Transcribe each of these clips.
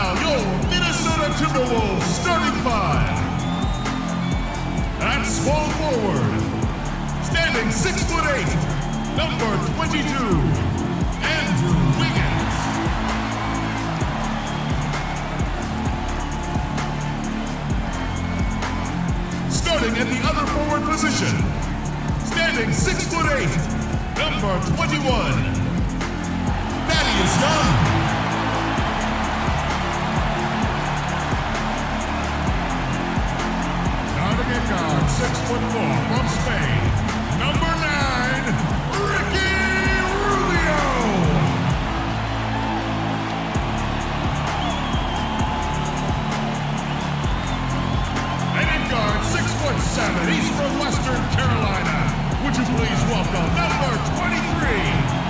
now your Minnesota Timberwolves starting five. At small forward, standing 6'8", number 22, Andrew Wiggins. Starting at the other forward position, standing 6'8", number 21, Thaddeus Young. Starting at guard, 6'4", from Spain, number 9, Ricky Rubio. And in guard, 6'7", he's from Western Carolina. Would you please welcome number 23,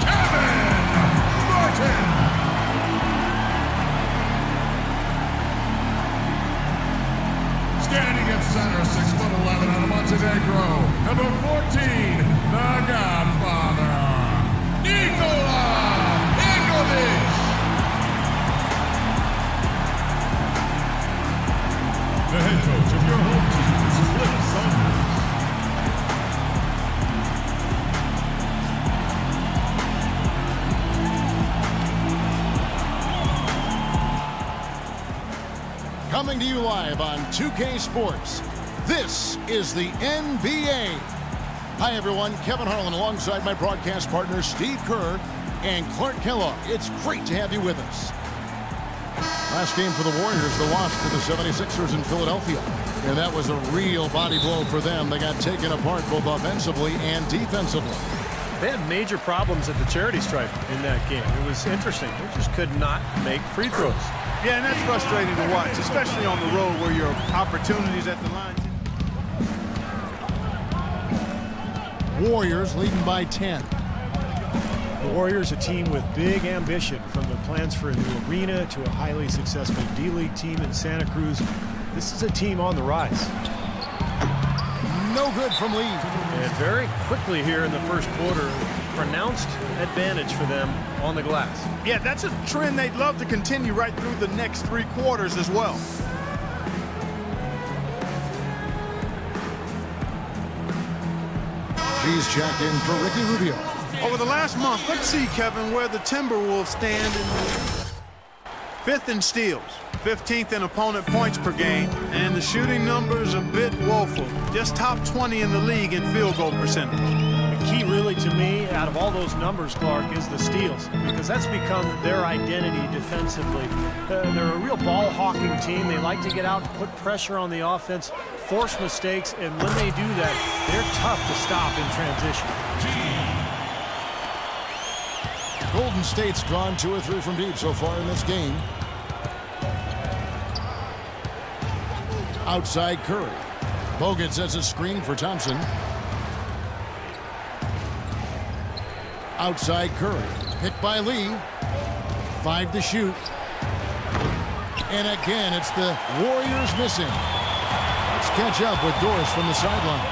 Kevin Martin. Standing at center, 6'11", out of Montenegro, number 14, the Godfather, Nikola Ikovic. The head coach of your home team is Flip Saunders. Coming to you live on 2K Sports, this is the NBA. Hi everyone, Kevin Harlan alongside my broadcast partners Steve Kerr and Clark Kellogg. It's great to have you with us. Last game for the Warriors, the loss to the 76ers in Philadelphia. And that was a real body blow for them. They got taken apart both offensively and defensively. They had major problems at the charity stripe in that game. It was interesting. They just could not make free throws. Yeah, and that's frustrating to watch, especially on the road where your opportunities at the line. Warriors leading by 10. The Warriors, a team with big ambition, from the plans for a new arena to a highly successful D-League team in Santa Cruz. This is a team on the rise. No good from Lee. And very quickly here in the first quarter, pronounced advantage for them on the glass. Yeah, that's a trend they'd love to continue right through the next 3 quarters as well. He's checked in for Ricky Rubio. Over the last month, let's see, Kevin, where the Timberwolves stand in the 5th in steals, 15th in opponent points per game, and the shooting numbers a bit woeful. Just top 20 in the league in field goal percentage. The key really to me out of all those numbers, Clark, is the steals, because that's become their identity defensively. They're a real ball-hawking team. They like to get out and put pressure on the offense, force mistakes, and when they do that, they're tough to stop in transition. Golden State's drawn 2 or 3 from deep so far in this game. Outside Curry. Bogut sets a screen for Thompson. Outside Curry. Picked by Lee. 5 to shoot. And again, it's the Warriors missing. Let's catch up with Doris from the sideline.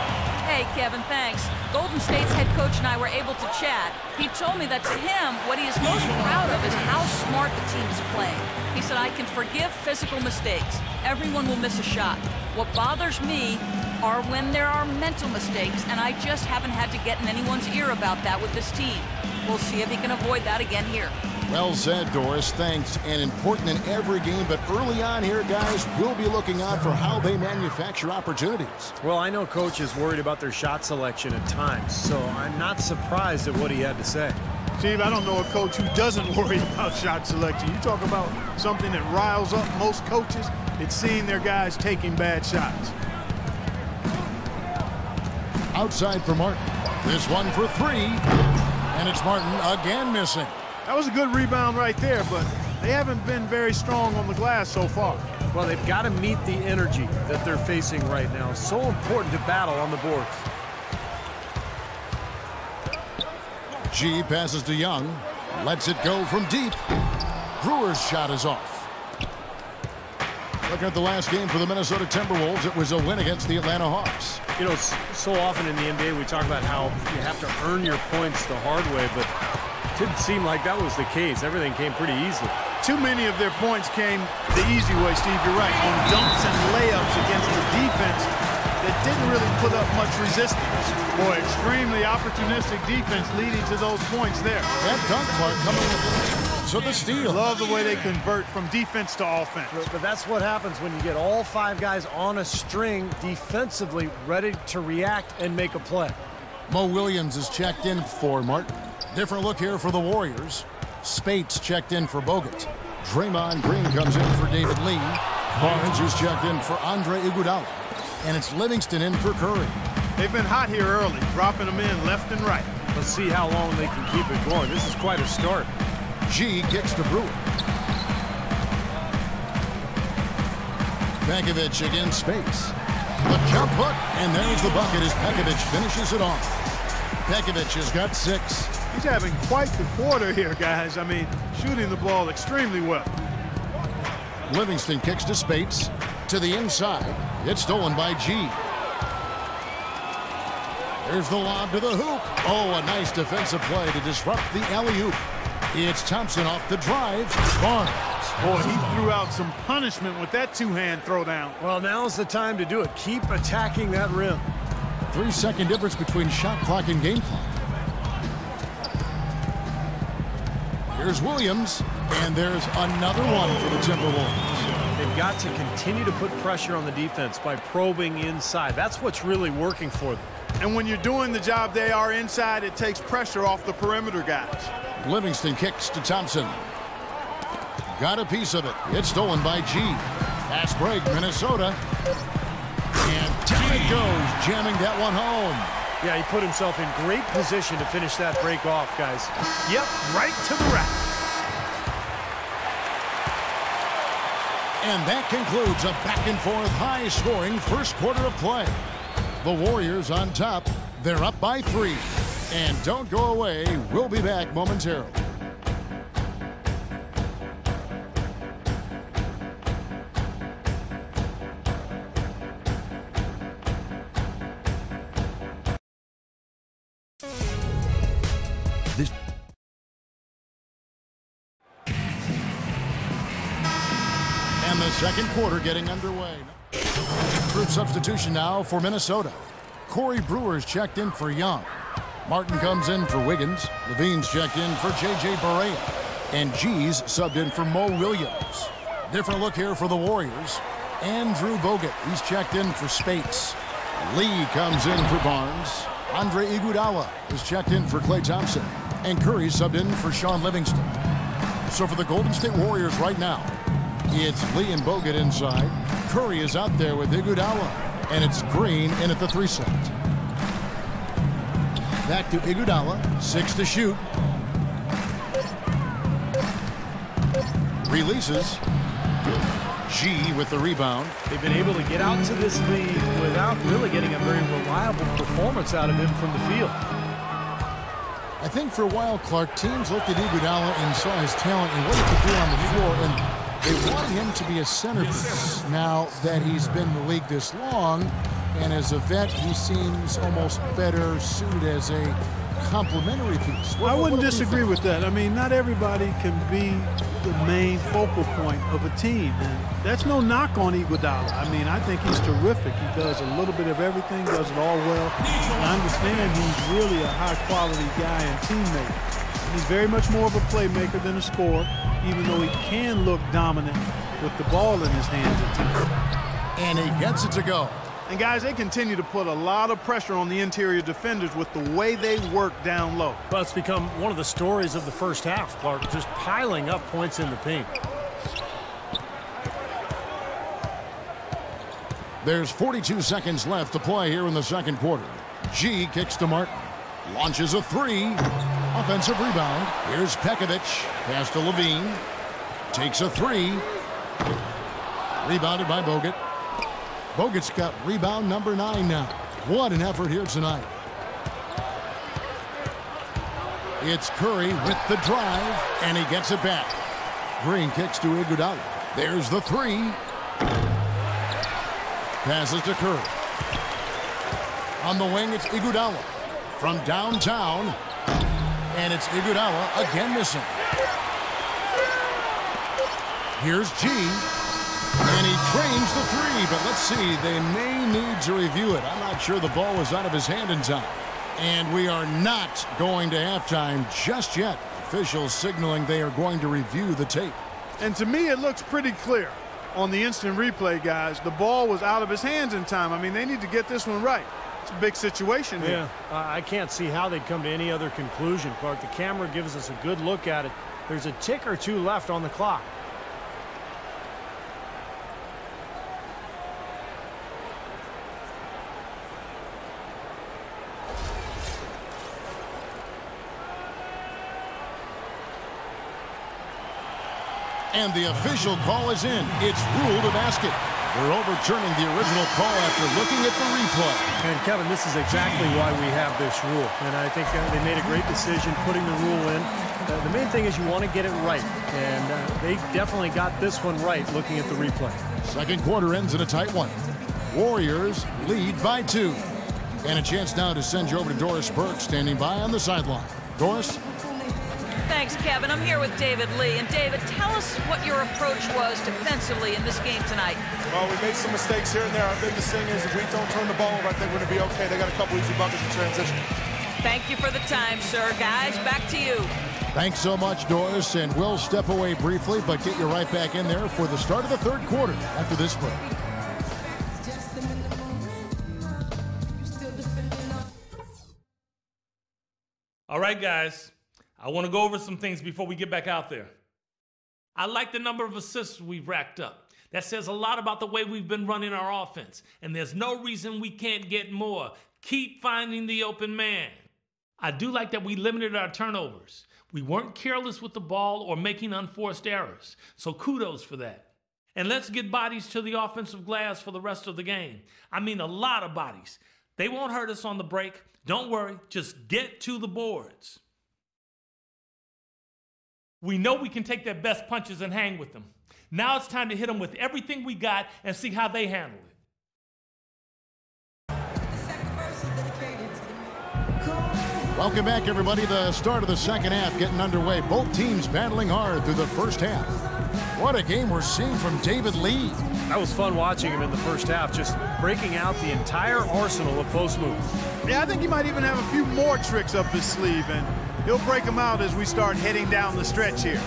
Hey, Kevin, thanks. Golden State's head coach and I were able to chat. He told me that to him, what he is most proud of is how smart the team is playing. He said, I can forgive physical mistakes. Everyone will miss a shot. What bothers me are when there are mental mistakes, and I just haven't had to get in anyone's ear about that with this team. We'll see if he can avoid that again here. Well said, Doris. Thanks. And important in every game, but early on here, guys, we'll be looking out for how they manufacture opportunities. Well, I know Coach is worried about their shot selection at times, so I'm not surprised at what he had to say. Steve, I don't know a coach who doesn't worry about shot selection. You talk about something that riles up most coaches, it's seeing their guys taking bad shots. Outside for Martin. This one for 3. And it's Martin again missing. That was a good rebound right there, but they haven't been very strong on the glass so far. Well, they've got to meet the energy that they're facing right now. So important to battle on the boards. G passes to Young. Lets it go from deep. Brewer's shot is off. Looking at the last game for the Minnesota Timberwolves, it was a win against the Atlanta Hawks. You know, so often in the NBA we talk about how you have to earn your points the hard way, but it didn't seem like that was the case. Everything came pretty easily. too many of their points came the easy way, Steve. You're right, on dunks and layups against the defense that didn't really put up much resistance. Boy, extremely opportunistic defense leading to those points there. That dunk, Clark, coming with so the steal. Love the way they convert from defense to offense. But that's what happens when you get all 5 guys on a string defensively ready to react and make a play. Mo Williams is checked in for Martin. Different look here for the Warriors. Spates checked in for Bogut. Draymond Green comes in for David Lee. Barnes is checked in for Andre Iguodala. And it's Livingston in for Curry. They've been hot here early, dropping them in left and right. Let's see how long they can keep it going. This is quite a start. G kicks to Brewer. Pekovic against Spates. The jump hook, and there's the bucket as Pekovic finishes it off. Pekovic has got 6. He's having quite the quarter here, guys. I mean, shooting the ball extremely well. Livingston kicks to Spates. To the inside. It's stolen by G. There's the lob to the hoop. Oh, a nice defensive play to disrupt the alley-oop. It's Thompson off the drive. Barnes. Boy, he threw out some punishment with that two-hand throwdown. Well, now's the time to do it. Keep attacking that rim. 3-second difference between shot clock and game clock. Here's Williams, and there's another one for the Timberwolves. They've got to continue to put pressure on the defense by probing inside. That's what's really working for them. And when you're doing the job they are inside, it takes pressure off the perimeter guys. Livingston kicks to Thompson. Got a piece of it. It's stolen by G. Fast break, Minnesota. And down it goes, jamming that one home. Yeah, he put himself in great position to finish that break off, guys. Yep, right to the rack. And that concludes a back-and-forth, high-scoring first quarter of play. The Warriors on top. They're up by 3. And don't go away. We'll be back momentarily. And the second quarter getting underway. Group substitution now for Minnesota. Corey Brewer's checked in for Young. Martin comes in for Wiggins. Levine's checked in for J.J. Barea. And G's subbed in for Mo Williams. Different look here for the Warriors. Andrew Bogut, he's checked in for Spates. Lee comes in for Barnes. Andre Iguodala is checked in for Klay Thompson. And Curry subbed in for Sean Livingston. So for the Golden State Warriors right now, it's Lee and Bogut inside. Curry is out there with Iguodala. And it's Green in at the 3 slot. Back to Iguodala. 6 to shoot. Releases. G with the rebound. They've been able to get out to this lead without really getting a very reliable performance out of him from the field. I think for a while, Clark, teams looked at Iguodala and saw his talent and what he could do on the floor, and they wanted him to be a centerpiece. Now that he's been in the league this long, and as a vet, he seems almost better suited as a complementary piece. I wouldn't disagree with that. I mean, not everybody can be the main focal point of a team. And that's no knock on Iguodala. I mean, I think he's terrific. He does a little bit of everything, does it all well. And I understand he's really a high-quality guy and teammate. He's very much more of a playmaker than a scorer, even though he can look dominant with the ball in his hands at times. And he gets it to go. And guys, they continue to put a lot of pressure on the interior defenders with the way they work down low. Well, it's become one of the stories of the first half, Clark, just piling up points in the paint. There's 42 seconds left to play here in the second quarter. G kicks to Martin. Launches a 3. Offensive rebound. Here's Pekovic. Pass to Levine. Takes a 3. Rebounded by Bogut. Bogut's got rebound number 9 now. What an effort here tonight. It's Curry with the drive, and he gets it back. Green kicks to Iguodala. There's the 3. Passes to Curry. On the wing, it's Iguodala. From downtown, and it's Iguodala again missing. Here's G. And he trains the three, but let's see. They may need to review it. I'm not sure the ball was out of his hand in time. And we are not going to halftime just yet. Officials signaling they are going to review the tape. And to me, it looks pretty clear on the instant replay, guys. The ball was out of his hands in time. I mean, they need to get this one right. It's a big situation here. Yeah, I can't see how they'd come to any other conclusion, Clark. The camera gives us a good look at it. There's a tick or two left on the clock. And the official call is in. It's ruled a basket. They're overturning the original call after looking at the replay. And, Kevin, this is exactly why we have this rule. And I think they made a great decision putting the rule in. The main thing is you want to get it right. And they definitely got this one right looking at the replay. Second quarter ends in a tight one. Warriors lead by 2. And a chance now to send you over to Doris Burke standing by on the sideline. Doris? Thanks, Kevin. I'm here with David Lee. And David, tell us what your approach was defensively in this game tonight. Well, we made some mistakes here and there. Our biggest thing is if we don't turn the ball over, I think we're going to be okay. They got a couple easy buckets in transition. Thank you for the time, sir. Guys, back to you. Thanks so much, Doris. And we'll step away briefly, but get you right back in there for the start of the third quarter after this break. All right, guys. I want to go over some things before we get back out there. I like the number of assists we've racked up. That says a lot about the way we've been running our offense, and there's no reason we can't get more. Keep finding the open man. I do like that we limited our turnovers. We weren't careless with the ball or making unforced errors, so kudos for that. And let's get bodies to the offensive glass for the rest of the game. I mean, a lot of bodies. They won't hurt us on the break. Don't worry, just get to the boards. We know we can take their best punches and hang with them. Now it's time to hit them with everything we got and see how they handle it. Welcome back, everybody. The start of the second half getting underway. Both teams battling hard through the first half. What a game we're seeing from David Lee. That was fun watching him in the first half, just breaking out the entire arsenal of post moves. Yeah, I think he might even have a few more tricks up his sleeve, and he'll break them out as we start heading down the stretch here.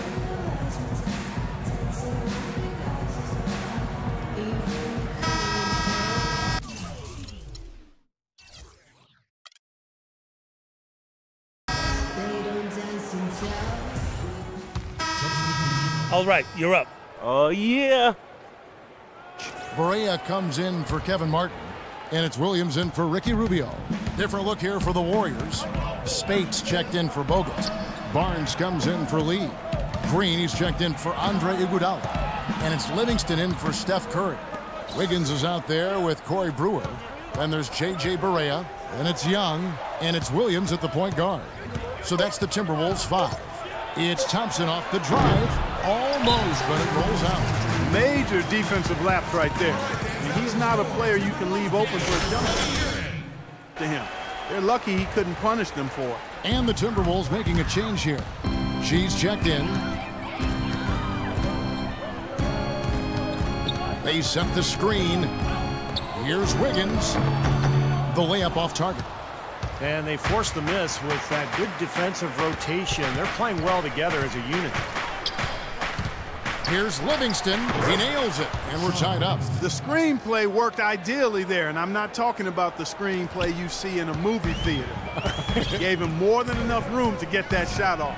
All right, you're up. Oh, yeah. Barea comes in for Kevin Martin, and it's Williams in for Ricky Rubio. Different look here for the Warriors. Spates checked in for Bogut. Barnes comes in for Lee. Green, he's checked in for Andre Iguodala. And it's Livingston in for Steph Curry. Wiggins is out there with Corey Brewer. Then there's J.J. Barea. And it's Young. And it's Williams at the point guard. So that's the Timberwolves 5. It's Thompson off the drive. Almost, but it rolls out. Major defensive lapse right there. And he's not a player you can leave open for a jump to him. They're lucky he couldn't punish them for it. And the Timberwolves making a change here. She's checked in. They set the screen. Here's Wiggins. The layup off target. And they forced the miss with that good defensive rotation. They're playing well together as a unit. Here's Livingston. He nails it, and we're tied up. The screenplay worked ideally there, and I'm not talking about the screenplay you see in a movie theater. Gave him more than enough room to get that shot off.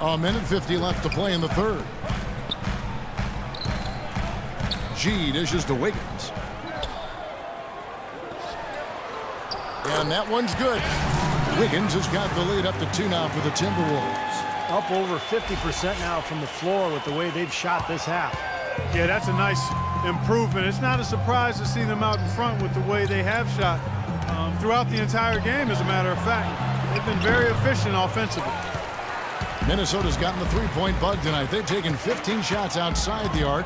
A minute 50 left to play in the third. G dishes to Wiggins. And that one's good. Wiggins has got the lead up to 2 now for the Timberwolves. Up over 50% now from the floor with the way they've shot this half. Yeah, that's a nice improvement. It's not a surprise to see them out in front with the way they have shot throughout the entire game, as a matter of fact. They've been very efficient offensively. Minnesota's gotten the three-point bug tonight. They've taken 15 shots outside the arc.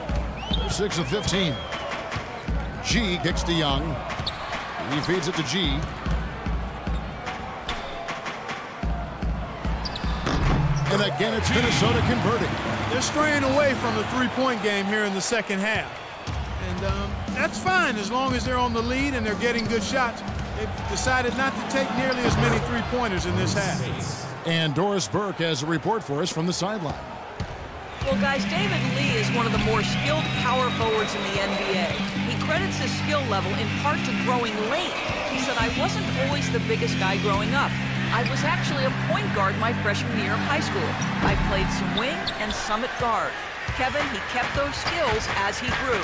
They're 6 of 15. G kicks to Young. He feeds it to G. And again, it's Minnesota converting. They're straying away from the three-point game here in the second half. And that's fine as long as they're on the lead and they're getting good shots. They've decided not to take nearly as many three-pointers in this half. And Doris Burke has a report for us from the sideline. Well, guys, David Lee is one of the more skilled power forwards in the NBA. He credits his skill level in part to growing late. He said, "I wasn't always the biggest guy growing up. I was actually a point guard my freshman year of high school. I played some wing and some at guard." Kevin, he kept those skills as he grew.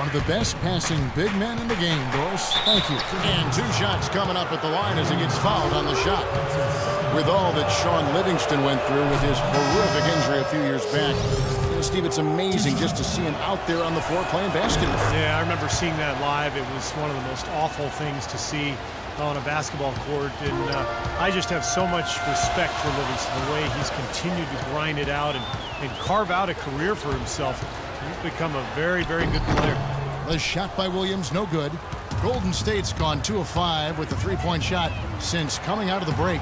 One of the best passing big men in the game, Doris. Thank you. And 2 shots coming up at the line as he gets fouled on the shot. With all that Sean Livingston went through with his horrific injury a few years back, you know, Steve, it's amazing just to see him out there on the floor playing basketball. Yeah, I remember seeing that live. It was one of the most awful things to see on a basketball court, and I just have so much respect for Livingston, the way he's continued to grind it out and carve out a career for himself. He's become a very, very good player. The shot by Williams, no good. Golden State's gone 2 of 5 with the three-point shot since coming out of the break.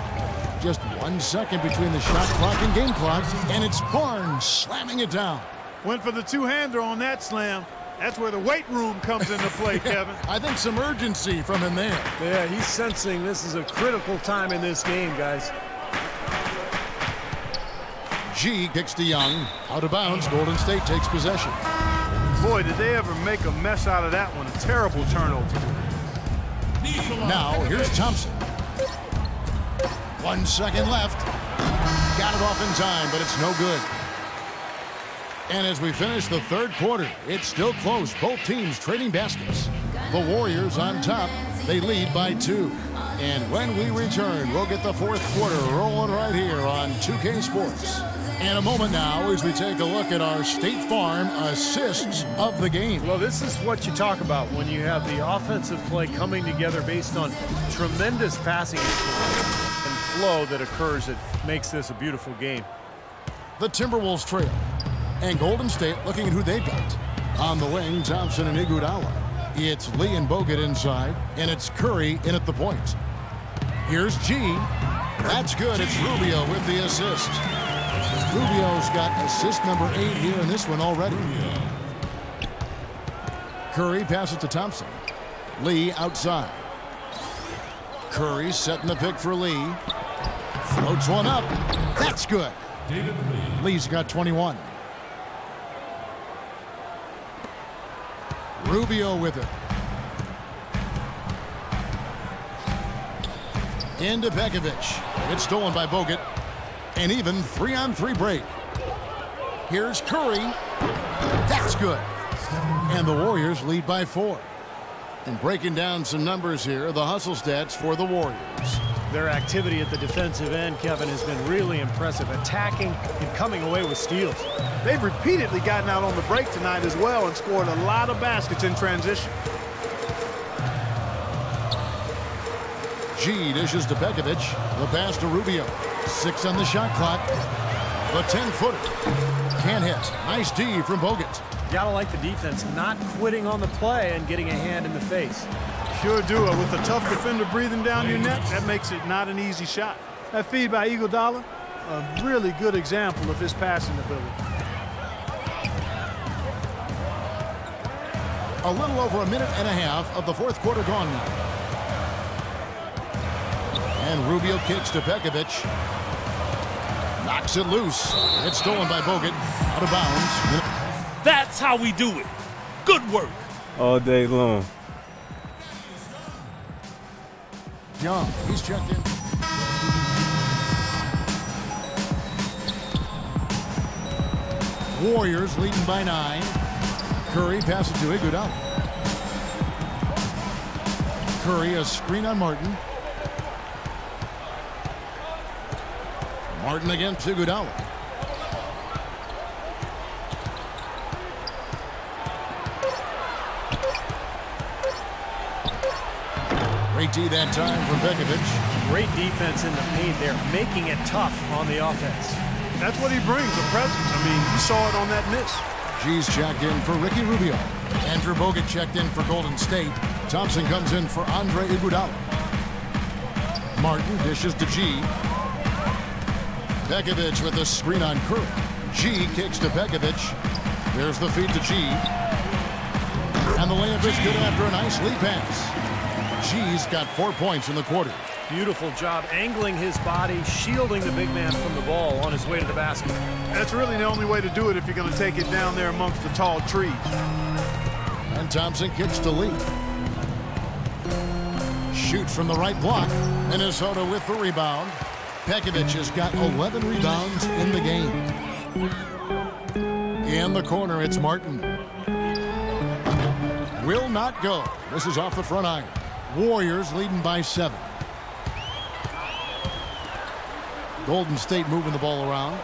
Just 1 second between the shot clock and game clock, and it's Barnes slamming it down. Went for the two-hander on that slam. That's where the weight room comes into play, Kevin. I think some urgency from him there. Yeah, he's sensing this is a critical time in this game, guys. G kicks to Young. Out of bounds, Golden State takes possession. Boy, did they ever make a mess out of that one. A terrible turnover. Now, here's Thompson. 1 second left. Got it off in time, but it's no good. And as we finish the third quarter, it's still close. Both teams trading baskets. The Warriors on top. They lead by 2. And when we return, we'll get the fourth quarter rolling right here on 2K Sports. In a moment now, as we take a look at our State Farm assists of the game. Well, this is what you talk about when you have the offensive play coming together based on tremendous passing and flow that occurs that makes this a beautiful game. The Timberwolves trail. And Golden State looking at who they've got. On the wing, Thompson and Iguodala. It's Lee and Bogut inside, and it's Curry in at the point. Here's G. That's good. It's Rubio with the assist. Rubio's got assist number 8 here in this one already. Curry passes to Thompson. Lee outside. Curry setting the pick for Lee. Floats one up. That's good. Lee's got 21. Rubio with it. Into Begovic. It's stolen by Bogut. And even 3-on-3 break. Here's Curry. That's good. And the Warriors lead by 4. And breaking down some numbers here, the hustle stats for the Warriors. Their activity at the defensive end, Kevin, has been really impressive. Attacking and coming away with steals. They've repeatedly gotten out on the break tonight as well and scored a lot of baskets in transition. G dishes to Begovic. The pass to Rubio. 6 on the shot clock. The 10-footer. Can't hit. Nice D from Bogut. Gotta like the defense not quitting on the play and getting a hand in the face. Sure do. With a tough defender breathing down your neck, that makes it not an easy shot. That feed by Iguodala, a really good example of his passing ability. A little over a minute and a half of the fourth quarter gone now. And Rubio kicks to Begovic. Knocks it loose. It's stolen by Bogut. Out of bounds. That's how we do it. Good work. All day long. Young, he's checked in. Warriors leading by 9. Curry passes to Iguodala. Curry, a screen on Martin. Martin against Iguodala. Great D that time from Begovic. Great defense in the paint there, making it tough on the offense. That's what he brings, a presence. I mean, you saw it on that miss. G's checked in for Ricky Rubio. Andrew Bogut checked in for Golden State. Thompson comes in for Andre Iguodala. Martin dishes to G. Pekovic with the screen on Curry. G kicks to Pekovic. There's the feed to G. And the layup is good after a nice lead pass. G's got 4 points in the quarter. Beautiful job angling his body, shielding the big man from the ball on his way to the basket. That's really the only way to do it if you're going to take it down there amongst the tall trees. And Thompson kicks to Lee. Shoots from the right block. Minnesota with the rebound. Pekovic has got 11 rebounds in the game. In the corner, it's Martin. Will not go. This is off the front iron. Warriors leading by 7. Golden State moving the ball around.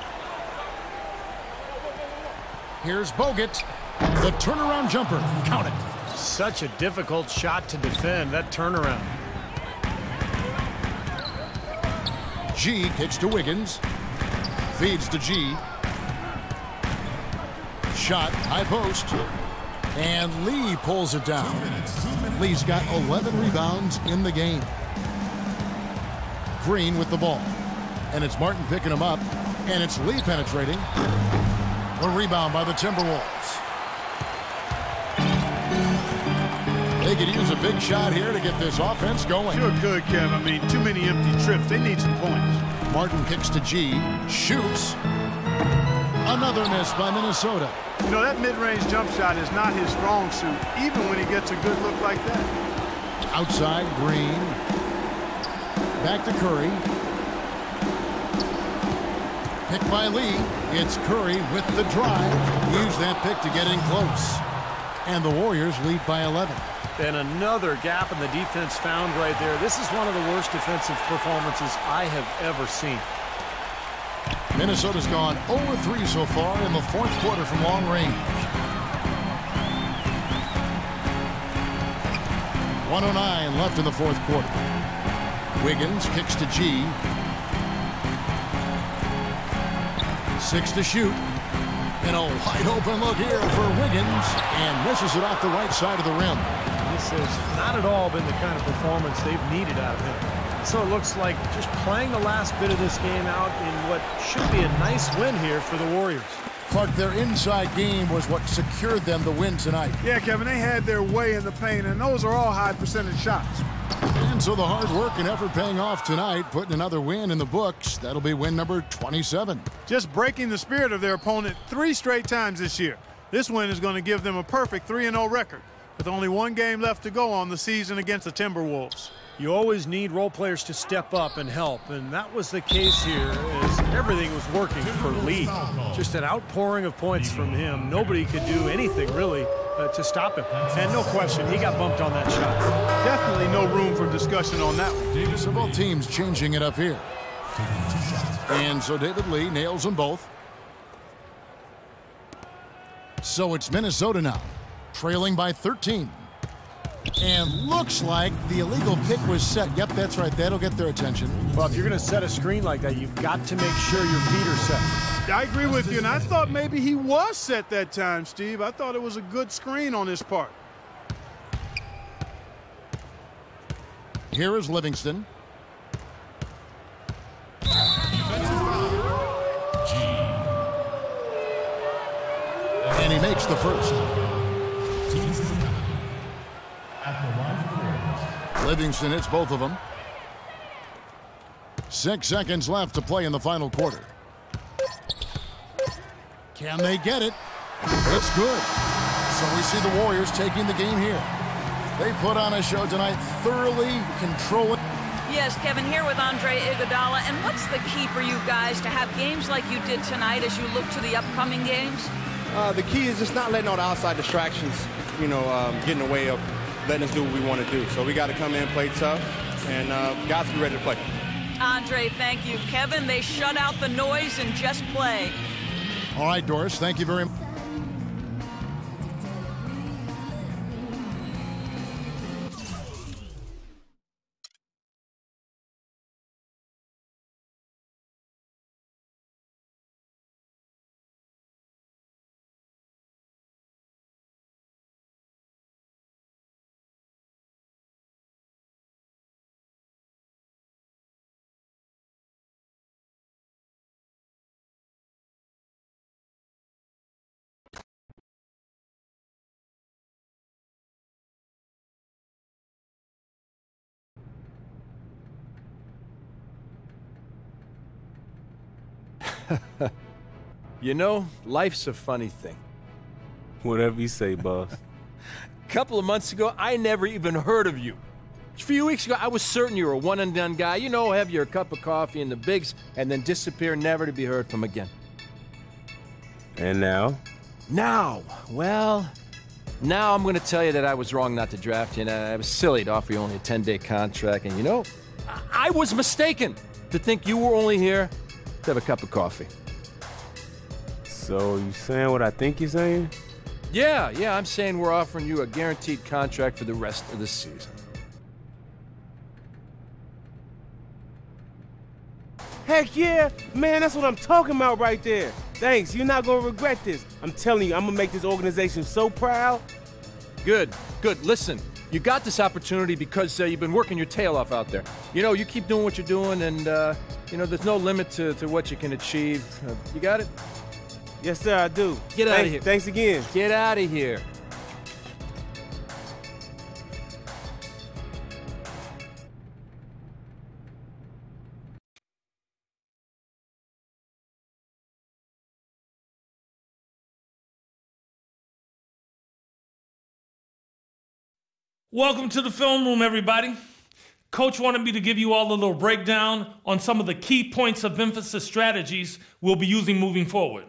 Here's Bogut. The turnaround jumper. Count it. Such a difficult shot to defend, that turnaround. G kicks to Wiggins. Feeds to G. Shot, high post. And Lee pulls it down. Lee's got 11 rebounds in the game. Green with the ball. And it's Martin picking him up. And it's Lee penetrating. The rebound by the Timberwolves. They could use a big shot here to get this offense going. Sure could, Kev. I mean, too many empty trips. They need some points. Martin kicks to G. Shoots. Another miss by Minnesota. You know, that mid-range jump shot is not his strong suit, even when he gets a good look like that. Outside, Green. Back to Curry. Pick by Lee. It's Curry with the drive. Use that pick to get in close. And the Warriors lead by 11. And another gap in the defense found right there. This is one of the worst defensive performances I have ever seen. Minnesota's gone 0-3 so far in the fourth quarter from long range. 1:09 left in the fourth quarter. Wiggins kicks to G. 6 to shoot. And a wide open look here for Wiggins. And misses it off the right side of the rim. This has not at all been the kind of performance they've needed out of him. So it looks like just playing the last bit of this game out in what should be a nice win here for the Warriors. Clark, their inside game was what secured them the win tonight. Yeah, Kevin, they had their way in the paint, and those are all high percentage shots. And so the hard work and effort paying off tonight, putting another win in the books. That'll be win number 27. Just breaking the spirit of their opponent 3 straight times this year. This win is going to give them a perfect 3-0 record, with only 1 game left to go on the season against the Timberwolves. You always need role players to step up and help, and that was the case here as everything was working for Lee. Just an outpouring of points from him. Nobody could do anything really to stop him. And no question, he got bumped on that shot. Definitely no room for discussion on that one. So both teams changing it up here. And so David Lee nails them both. So it's Minnesota now, trailing by 13. And looks like the illegal pick was set. Yep, that's right. That'll get their attention. Well, if you're going to set a screen like that, you've got to make sure your feet are set. I agree with you, and I thought maybe he was set that time, Steve. I thought it was a good screen on his part. Here is Livingston. And he makes the first. Livingston hits both of them. 6 seconds left to play in the final quarter. Can they get it? It's good. So we see the Warriors taking the game here. They put on a show tonight, thoroughly controlling. Yes, Kevin, here with Andre Iguodala. And what's the key for you guys to have games like you did tonight as you look to the upcoming games? The key is just not letting all the outside distractions, getting in the way of letting us do what we want to do. So we got to come in, play tough, and got to be ready to play. Andre, thank you. Kevin, they shut out the noise and just play. All right, Doris, thank you very much. You know, life's a funny thing. Whatever you say, boss. A couple of months ago, I never even heard of you. A few weeks ago, I was certain you were a one-and-done guy. You know, have your cup of coffee in the bigs, and then disappear, never to be heard from again. And now? Now, well, now I'm going to tell you that I was wrong not to draft you, and I was silly to offer you only a 10-day contract, and you know, I was mistaken to think you were only here to have a cup of coffee. So you saying what I think you're saying? Yeah, I'm saying we're offering you a guaranteed contract for the rest of the season. Heck yeah! Man, that's what I'm talking about right there. Thanks, you're not gonna regret this. I'm telling you, I'm gonna make this organization so proud. Good. Listen, you got this opportunity because you've been working your tail off out there. You know, you keep doing what you're doing, and, you know, there's no limit to what you can achieve. You got it? Yes, sir, I do. Get out of here. Thanks again. Get out of here. Welcome to the film room, everybody. Coach wanted me to give you all a little breakdown on some of the key points of emphasis strategies we'll be using moving forward.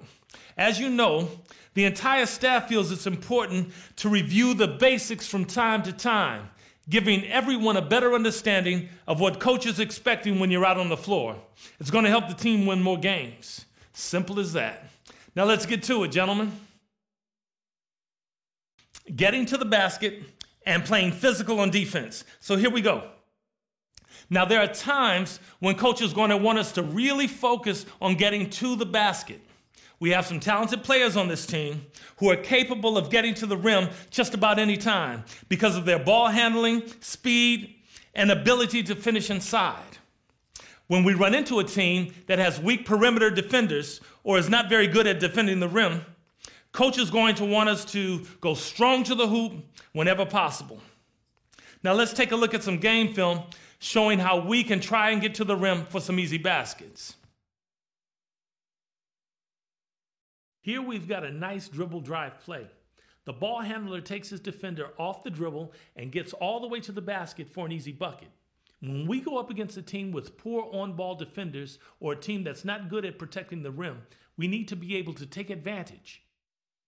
As you know, the entire staff feels it's important to review the basics from time to time, giving everyone a better understanding of what coach is expecting when you're out on the floor. It's going to help the team win more games. Simple as that. Now let's get to it, gentlemen. Getting to the basket and playing physical on defense. So here we go. Now there are times when coach is going to want us to really focus on getting to the basket. We have some talented players on this team who are capable of getting to the rim just about any time because of their ball handling, speed, and ability to finish inside. When we run into a team that has weak perimeter defenders or is not very good at defending the rim, coach is going to want us to go strong to the hoop whenever possible. Now let's take a look at some game film showing how we can try and get to the rim for some easy baskets. Here we've got a nice dribble drive play. The ball handler takes his defender off the dribble and gets all the way to the basket for an easy bucket. When we go up against a team with poor on-ball defenders or a team that's not good at protecting the rim, we need to be able to take advantage.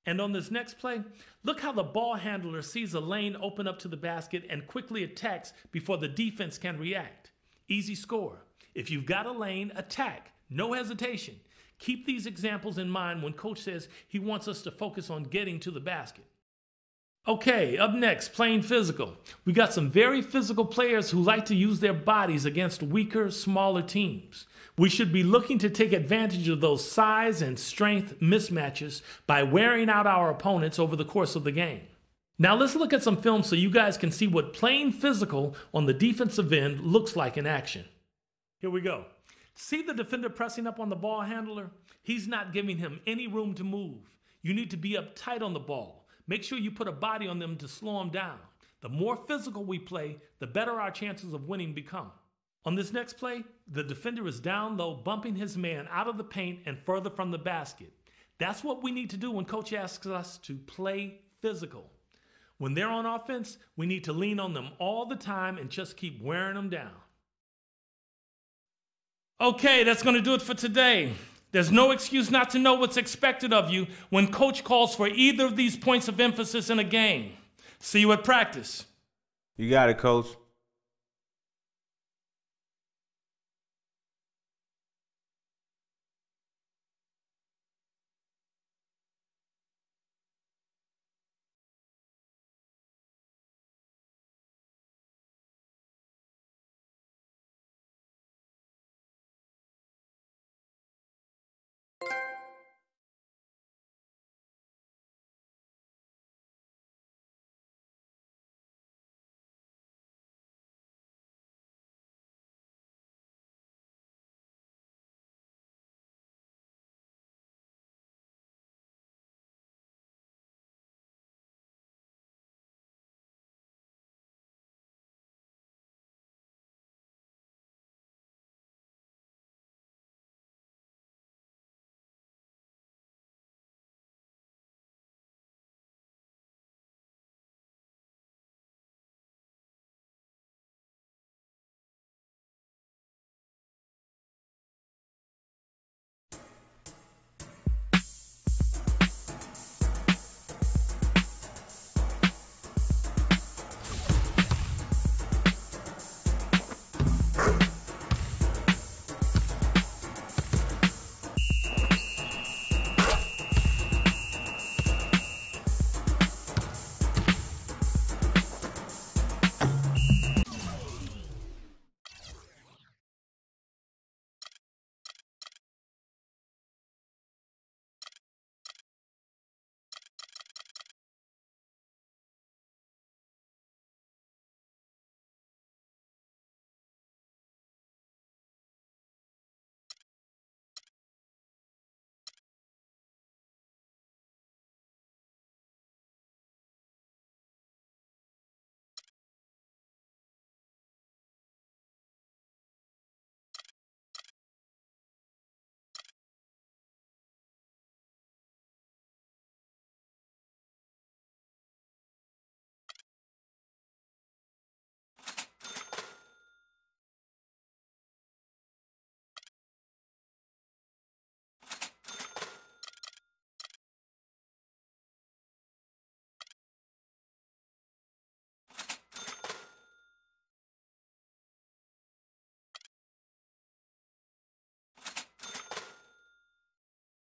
And on this next play, look how the ball handler sees a lane open up to the basket and quickly attacks before the defense can react. Easy score. If you've got a lane, attack. No hesitation. Keep these examples in mind when coach says he wants us to focus on getting to the basket. Okay, up next, playing physical. We got some very physical players who like to use their bodies against weaker, smaller teams. We should be looking to take advantage of those size and strength mismatches by wearing out our opponents over the course of the game. Now let's look at some film so you guys can see what playing physical on the defensive end looks like in action. Here we go. See the defender pressing up on the ball handler? He's not giving him any room to move. You need to be up tight on the ball. Make sure you put a body on them to slow them down. The more physical we play, the better our chances of winning become. On this next play, the defender is down low, bumping his man out of the paint and further from the basket. That's what we need to do when coach asks us to play physical. When they're on offense, we need to lean on them all the time and just keep wearing them down. Okay, that's going to do it for today. There's no excuse not to know what's expected of you when coach calls for either of these points of emphasis in a game. See you at practice. You got it, coach.